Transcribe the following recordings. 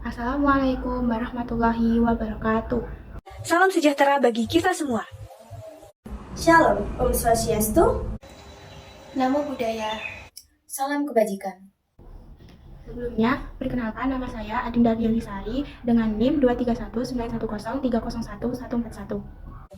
Assalamualaikum warahmatullahi wabarakatuh. Salam sejahtera bagi kita semua. Shalom, Om Swastiastu. Namo Buddhaya. Salam kebajikan. Sebelumnya, perkenalkan nama saya Adinda Dianisari dengan NIM 2319103014141.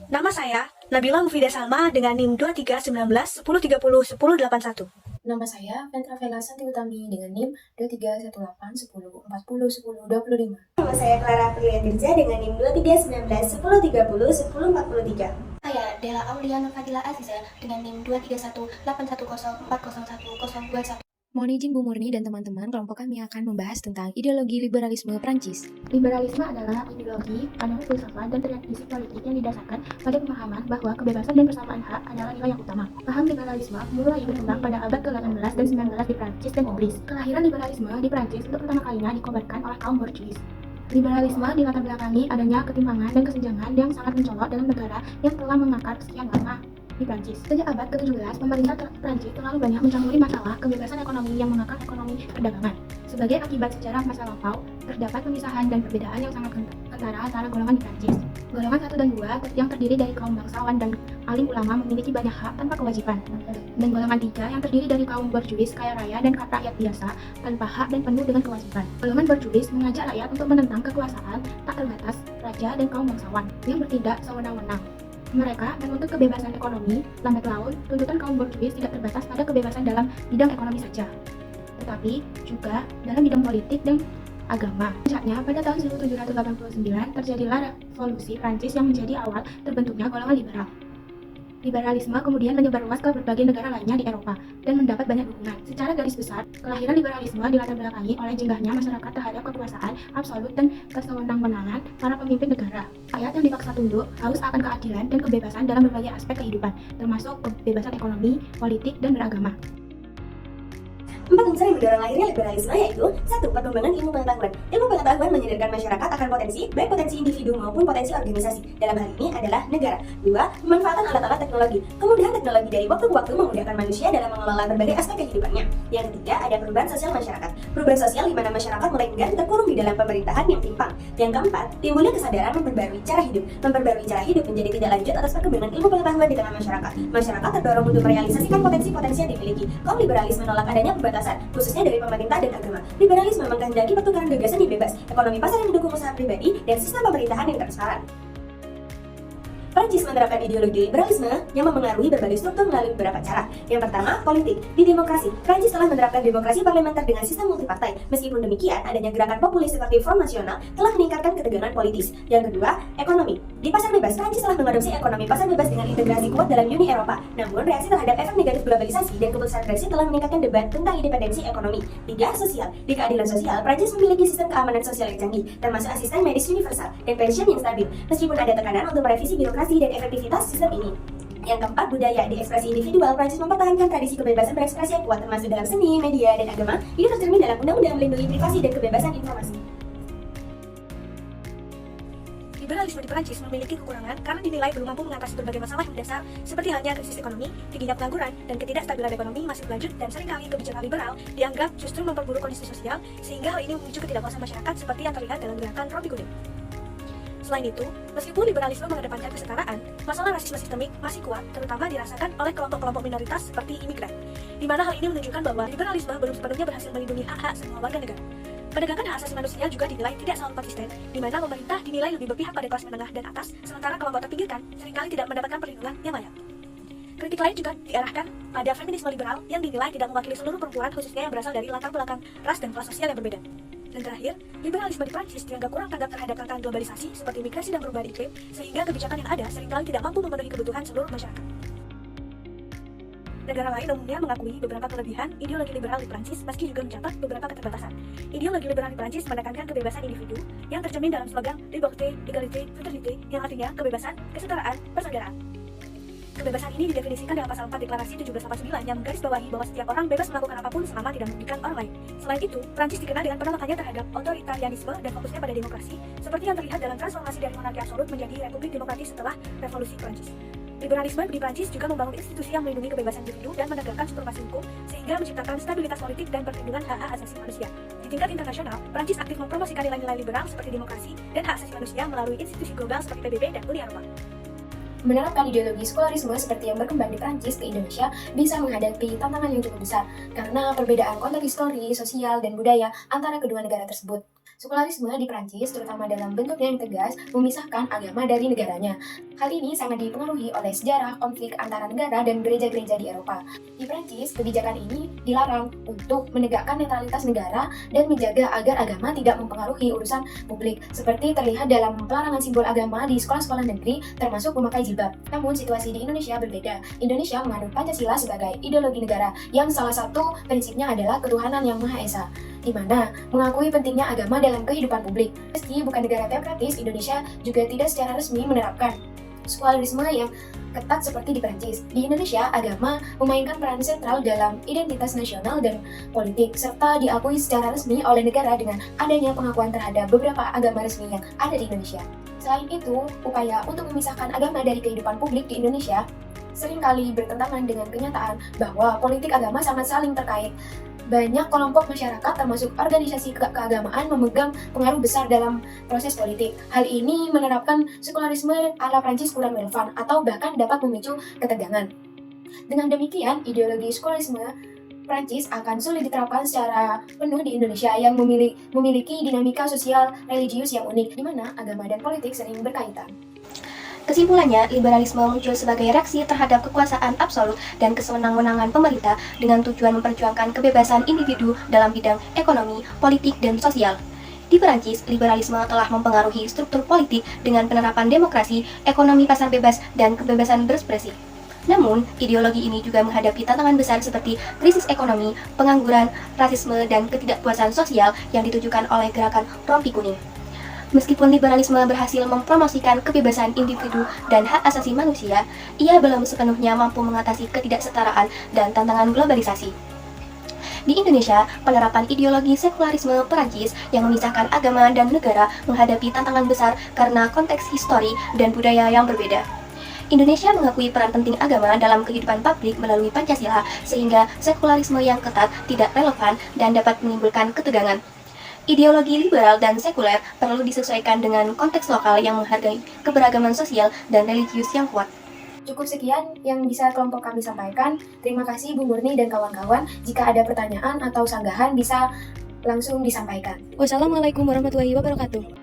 Nama saya Nabila Mufidah Salma dengan NIM 231910301081. Nama saya Ventra Vela Santi Utami dengan NIM 231810401025. Nama saya Clara Aprilia Dirja dengan NIM 231910301043. Saya Dela Auliana Fadila Aziza dengan NIM 2318104011021. Mohon izin Bu Murni dan teman-teman, kelompok kami akan membahas tentang ideologi liberalisme Prancis. Liberalisme adalah ideologi, pandangan filsafat, dan tradisi politik yang didasarkan pada pemahaman bahwa kebebasan dan persamaan hak adalah nilai yang utama. Paham liberalisme mulai berkembang pada abad ke-18 dan 19 di Prancis dan Inggris. Kelahiran liberalisme di Prancis untuk pertama kalinya dikobarkan oleh kaum borjuis. Liberalisme dilatar belakangi adanya ketimpangan dan kesenjangan yang sangat mencolok dalam negara yang telah mengakar sekian lama di Prancis. Sejak abad ke-17, pemerintah Prancis terlalu banyak mencampuri masalah kebebasan ekonomi yang mengakar ekonomi perdagangan. Sebagai akibat sejarah masa lampau, terdapat pemisahan dan perbedaan yang sangat kentara antara golongan di Prancis. Golongan 1 dan 2 yang terdiri dari kaum bangsawan dan alim ulama memiliki banyak hak tanpa kewajiban. Dan golongan 3 yang terdiri dari kaum borjuis kaya raya dan rakyat biasa tanpa hak dan penuh dengan kewajiban. Golongan borjuis mengajak rakyat untuk menentang kekuasaan tak terbatas raja dan kaum bangsawan yang bertindak sewenang-wenang. Mereka menuntut kebebasan ekonomi. Lambat laun, tuntutan kaum borjuis tidak terbatas pada kebebasan dalam bidang ekonomi saja, tetapi juga dalam bidang politik dan agama. Puncaknya, pada tahun 1789 terjadilah revolusi Prancis yang menjadi awal terbentuknya golongan liberal. Liberalisme kemudian menyebar luas ke berbagai negara lainnya di Eropa dan mendapat banyak dukungan. Secara garis besar, kelahiran liberalisme dilatar belakangi oleh jenggahnya masyarakat terhadap kekuasaan absolut dan kesewenang-wenangan para pemimpin negara. Rakyat yang dipaksa tunduk haus akan keadilan dan kebebasan dalam berbagai aspek kehidupan, termasuk kebebasan ekonomi, politik, dan beragama. 4 unsur yang mendorong lahirnya liberalisme yaitu 1. Perkembangan ilmu pengetahuan. Ilmu pengetahuan menyadarkan masyarakat akan potensi, baik potensi individu maupun potensi organisasi. Dalam hal ini adalah negara. 2. Pemanfaatan alat-alat teknologi. Kemudahan teknologi dari waktu ke waktu memudahkan manusia dalam mengelola berbagai aspek kehidupannya. Yang ketiga, ada perubahan sosial masyarakat. Perubahan sosial di mana masyarakat mulai enggan terkurung di dalam pemerintahan yang timpang. Yang keempat, timbulnya kesadaran memperbarui cara hidup. Memperbarui cara hidup menjadi tidak lanjut atas perkembangan ilmu pengetahuan di tengah masyarakat. Masyarakat terdorong untuk merealisasikan potensi-potensi yang dimiliki. Kaum liberalis menolak adanya pembatasan, khususnya dari pemerintah dan agama. Liberalisme mengkehendaki pertukaran gagasan yang bebas, ekonomi pasar yang mendukung usaha pribadi, dan sistem pemerintahan yang transparan. Prancis menerapkan ideologi liberalisme yang memengaruhi berbagai struktur melalui beberapa cara. Yang pertama, politik. Di demokrasi, Prancis telah menerapkan demokrasi parlementer dengan sistem multipartai. Meskipun demikian, adanya gerakan populis seperti Front National telah meningkatkan ketegangan politis. Yang kedua, ekonomi. Di pasar bebas, Prancis telah mengadopsi ekonomi pasar bebas dengan integrasi kuat dalam Uni Eropa. Namun, reaksi terhadap efek negatif globalisasi dan keputusan Brexit telah meningkatkan debat tentang independensi ekonomi. 3. Sosial. Di keadilan sosial, Prancis memiliki sistem keamanan sosial yang canggih, termasuk asisten medis universal dan pensiun yang stabil. Meskipun ada tekanan untuk merevisi birokrasi dan efektivitas sistem ini. Yang keempat, budaya. Di ekspresi individual, Prancis mempertahankan tradisi kebebasan berekspresi yang kuat termasuk dalam seni, media, dan agama. Ini tercermin dalam undang-undang melindungi privasi dan kebebasan informasi. Liberalisme di Prancis memiliki kekurangan karena dinilai belum mampu mengatasi berbagai masalah yang mendasar seperti halnya krisis ekonomi, tingginya pengangguran, dan ketidakstabilan ekonomi masih berlanjut, dan seringkali kebijakan liberal dianggap justru memperburuk kondisi sosial sehingga hal ini memicu ketidakpuasan masyarakat seperti yang terlihat dalam gerakan rompi kuning. Selain itu, meskipun liberalisme mengedepankan kesetaraan, masalah rasisme sistemik masih kuat, terutama dirasakan oleh kelompok-kelompok minoritas seperti imigran, di mana hal ini menunjukkan bahwa liberalisme belum sepenuhnya berhasil melindungi hak-hak semua warga negara. Penegakan hak asasi manusia juga dinilai tidak selalu konsisten, di mana pemerintah dinilai lebih berpihak pada kelas menengah dan atas, sementara kelompok terpinggirkan seringkali tidak mendapatkan perlindungan yang layak. Kritik lain juga diarahkan pada feminisme liberal yang dinilai tidak mewakili seluruh perempuan, khususnya yang berasal dari latar belakang ras dan kelas sosial yang berbeda. Dan terakhir, liberalisme di Prancis dianggap kurang tanggap terhadap tantangan globalisasi seperti migrasi dan perubahan iklim, sehingga kebijakan yang ada seringkali tidak mampu memenuhi kebutuhan seluruh masyarakat. Negara lain umumnya mengakui beberapa kelebihan ideologi liberal di Prancis meski juga mencatat beberapa keterbatasan. Ideologi liberal di Prancis menekankan kebebasan individu yang tercermin dalam slogan Liberté, Égalité, Fraternité yang artinya kebebasan, kesetaraan, persaudaraan. Kebebasan ini didefinisikan dalam pasal 4 Deklarasi 1789 yang menggarisbawahi bahwa setiap orang bebas melakukan apapun selama tidak merugikan orang lain. Selain itu, Prancis dikenal dengan penolakannya terhadap otoritarianisme dan fokusnya pada demokrasi, seperti yang terlihat dalam transformasi dari monarki absolut menjadi republik demokratis setelah Revolusi Prancis. Liberalisme di Prancis juga membangun institusi yang melindungi kebebasan individu dan menegakkan supremasi hukum, sehingga menciptakan stabilitas politik dan perlindungan hak-hak asasi manusia. tingkat internasional, Prancis aktif mempromosikan nilai-nilai liberal seperti demokrasi dan hak asasi manusia melalui institusi global seperti PBB dan Uni Eropa. Menerapkan ideologi sekularisme seperti yang berkembang di Prancis ke Indonesia bisa menghadapi tantangan yang cukup besar karena perbedaan konteks histori, sosial, dan budaya antara kedua negara tersebut. Sekularisme di Prancis, terutama dalam bentuknya yang tegas, memisahkan agama dari negaranya. Hal ini sangat dipengaruhi oleh sejarah konflik antara negara dan gereja-gereja di Eropa. Di Prancis, kebijakan ini dilarang untuk menegakkan netralitas negara dan menjaga agar agama tidak mempengaruhi urusan publik, seperti terlihat dalam pelarangan simbol agama di sekolah-sekolah negeri, termasuk memakai jilbab. Namun, situasi di Indonesia berbeda. Indonesia menganut Pancasila sebagai ideologi negara, yang salah satu prinsipnya adalah ketuhanan yang Maha Esa, di mana mengakui pentingnya agama dalam kehidupan publik. Meski bukan negara teokratis, Indonesia juga tidak secara resmi menerapkan sekularisme yang ketat seperti di Prancis. Di Indonesia, agama memainkan peran sentral dalam identitas nasional dan politik, serta diakui secara resmi oleh negara dengan adanya pengakuan terhadap beberapa agama resmi yang ada di Indonesia. Selain itu, upaya untuk memisahkan agama dari kehidupan publik di Indonesia seringkali bertentangan dengan kenyataan bahwa politik agama sangat saling terkait. Banyak kelompok masyarakat termasuk organisasi keagamaan memegang pengaruh besar dalam proses politik. Hal ini menerapkan sekularisme ala Prancis kurang relevan atau bahkan dapat memicu ketegangan. Dengan demikian, ideologi sekularisme Prancis akan sulit diterapkan secara penuh di Indonesia yang memiliki dinamika sosial religius yang unik, di mana agama dan politik sering berkaitan. Kesimpulannya, liberalisme muncul sebagai reaksi terhadap kekuasaan absolut dan kesewenang-wenangan pemerintah dengan tujuan memperjuangkan kebebasan individu dalam bidang ekonomi, politik, dan sosial. Di Perancis, liberalisme telah mempengaruhi struktur politik dengan penerapan demokrasi, ekonomi pasar bebas, dan kebebasan berekspresi. Namun, ideologi ini juga menghadapi tantangan besar seperti krisis ekonomi, pengangguran, rasisme, dan ketidakpuasan sosial yang ditujukan oleh gerakan rompi kuning. Meskipun liberalisme berhasil mempromosikan kebebasan individu dan hak asasi manusia, ia belum sepenuhnya mampu mengatasi ketidaksetaraan dan tantangan globalisasi. Di Indonesia, penerapan ideologi sekularisme Perancis yang memisahkan agama dan negara menghadapi tantangan besar karena konteks histori dan budaya yang berbeda. Indonesia mengakui peran penting agama dalam kehidupan publik melalui Pancasila, sehingga sekularisme yang ketat tidak relevan dan dapat menimbulkan ketegangan. Ideologi liberal dan sekuler perlu disesuaikan dengan konteks lokal yang menghargai keberagaman sosial dan religius yang kuat. Cukup sekian yang bisa kelompok kami sampaikan. Terima kasih Bu Murni dan kawan-kawan. Jika ada pertanyaan atau sanggahan bisa langsung disampaikan. Wassalamualaikum warahmatullahi wabarakatuh.